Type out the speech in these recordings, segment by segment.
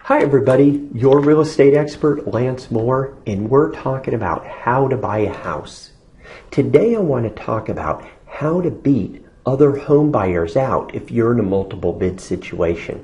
Hi everybody, your real estate expert Lance Mohr, and we're talking about how to buy a house. Today I want to talk about how to beat other home buyers out if you're in a multiple bid situation.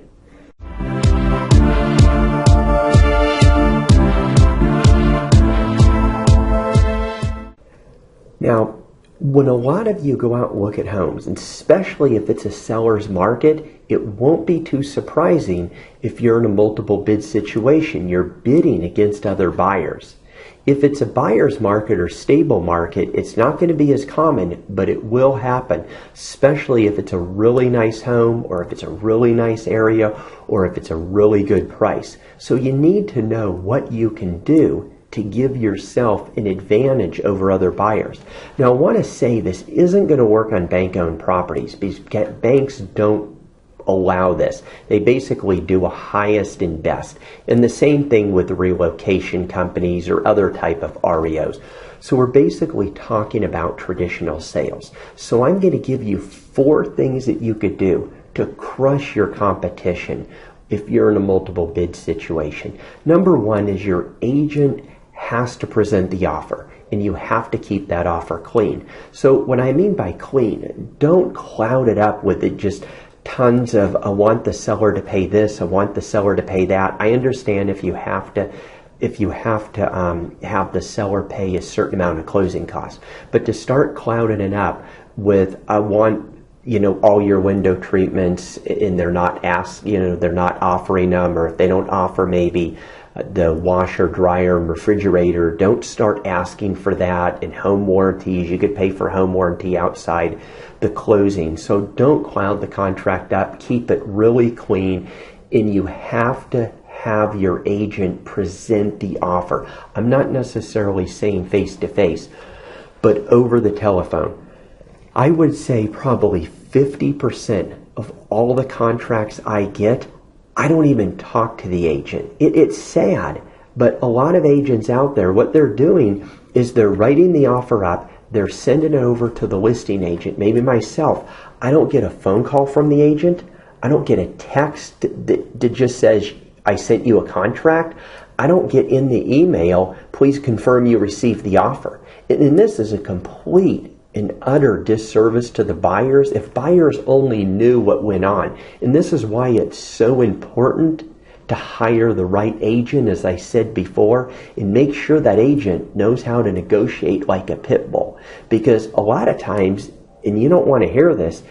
Now, when a lot of you go out and look at homes, and especially if it's a seller's market, it won't be too surprising if you're in a multiple bid situation. You're bidding against other buyers. If it's a buyer's market or stable market, it's not going to be as common, but it will happen, especially if it's a really nice home, or if it's a really nice area, or if it's a really good price. So you need to know what you can do to give yourself an advantage over other buyers. Now, I want to say this isn't going to work on bank-owned properties because banks don't allow this. They basically do a highest and best. And the same thing with relocation companies or other type of REOs. So we're basically talking about traditional sales. So I'm going to give you 4 things that you could do to crush your competition if you're in a multiple bid situation. Number 1 is your agent has to present the offer, and you have to keep that offer clean. So what I mean by clean, don't cloud it up with it just tons of, I want the seller to pay this, I want the seller to pay that. I understand if you have to have the seller pay a certain amount of closing costs, but to start clouding it up with, I want, all your window treatments, and they're not they're not offering them, or if they don't offer maybe the washer, dryer, and refrigerator, don't start asking for that. And home warranties, you could pay for home warranty outside the closing. So don't cloud the contract up, keep it really clean, and you have to have your agent present the offer. I'm not necessarily saying face to face, but over the telephone. I would say probably 50% of all the contracts I get, I don't even talk to the agent. It's sad, but a lot of agents out there, what they're doing is they're writing the offer up, they're sending it over to the listing agent, maybe myself. I don't get a phone call from the agent. I don't get a text that just says, I sent you a contract. I don't get in the email, please confirm you received the offer. And this is a complete and utter disservice to the buyers if buyers only knew what went on. And this is why it's so important to hire the right agent, as I said before, and make sure that agent knows how to negotiate like a pit bull. Because a lot of times, and you don't want to hear this,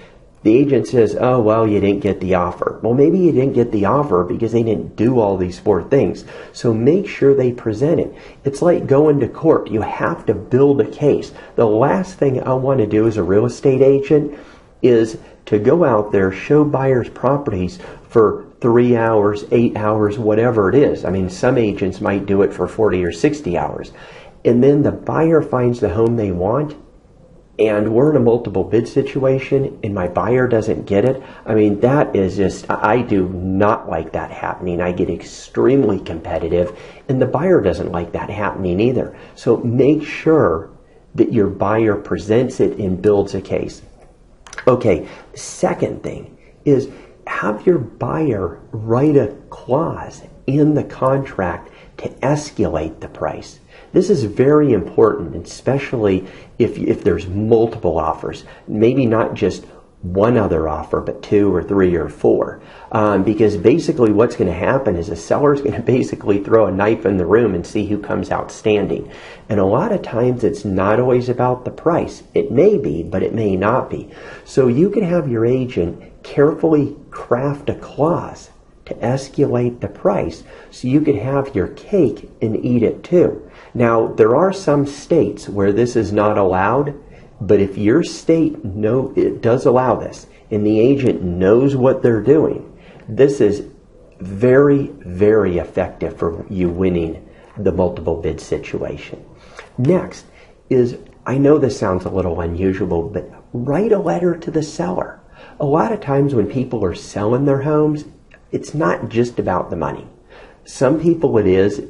the agent says, oh, well, you didn't get the offer. Well, maybe you didn't get the offer because they didn't do all these 4 things. So make sure they present it. It's like going to court. You have to build a case. The last thing I want to do as a real estate agent is to go out there, show buyers properties for 3 hours, 8 hours, whatever it is. I mean, some agents might do it for 40 or 60 hours. And then the buyer finds the home they want, and we're in a multiple bid situation and my buyer doesn't get it. I mean, that is just, I do not like that happening. I get extremely competitive, and the buyer doesn't like that happening either. So make sure that your buyer presents it and builds a case. Okay, second thing is have your buyer write a clause in the contract to escalate the price. This is very important, especially if there's multiple offers, maybe not just one other offer, but 2 or 3 or 4. Because basically what's going to happen is the seller's going to basically throw a knife in the room and see who comes out standing. And a lot of times it's not always about the price. It may be, but it may not be. So you can have your agent carefully craft a clause to escalate the price so you can have your cake and eat it too. Now, there are some states where this is not allowed, but if your state it does allow this and the agent knows what they're doing, this is very, very effective for you winning the multiple bid situation. Next is, I know this sounds a little unusual, but write a letter to the seller. A lot of times when people are selling their homes, it's not just about the money. Some people it is,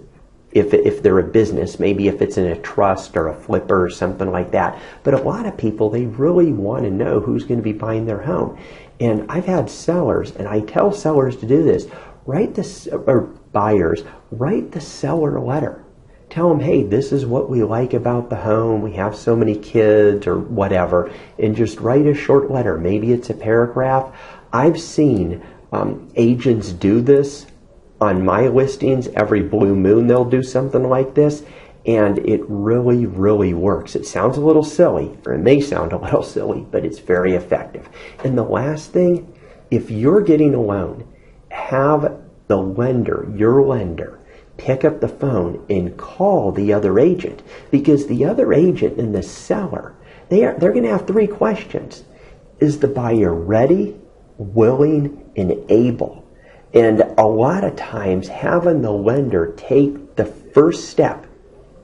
if they're a business, maybe if it's in a trust or a flipper or something like that. But a lot of people, they really want to know who's going to be buying their home. And I've had sellers, and I tell sellers to do this, or buyers, write the seller a letter. Tell them, hey, this is what we like about the home. We have so many kids or whatever. And just write a short letter. Maybe it's a paragraph. I've seen agents do this on my listings. Every blue moon they'll do something like this. And it really, really works. It sounds a little silly, or it may sound a little silly, but it's very effective. And the last thing, if you're getting a loan, have the lender, your lender, pick up the phone and call the other agent, because the other agent and the seller, they're going to have three questions. Is the buyer ready, willing, and able? And a lot of times having the lender take the first step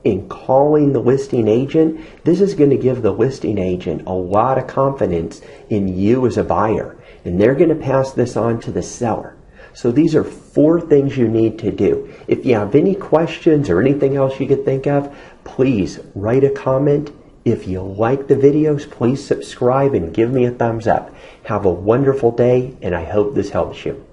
in calling the listing agent, this is going to give the listing agent a lot of confidence in you as a buyer, and they're going to pass this on to the seller. So these are 4 things you need to do. If you have any questions or anything else you could think of, please write a comment. If you like the videos, please subscribe and give me a thumbs up. Have a wonderful day, and I hope this helps you.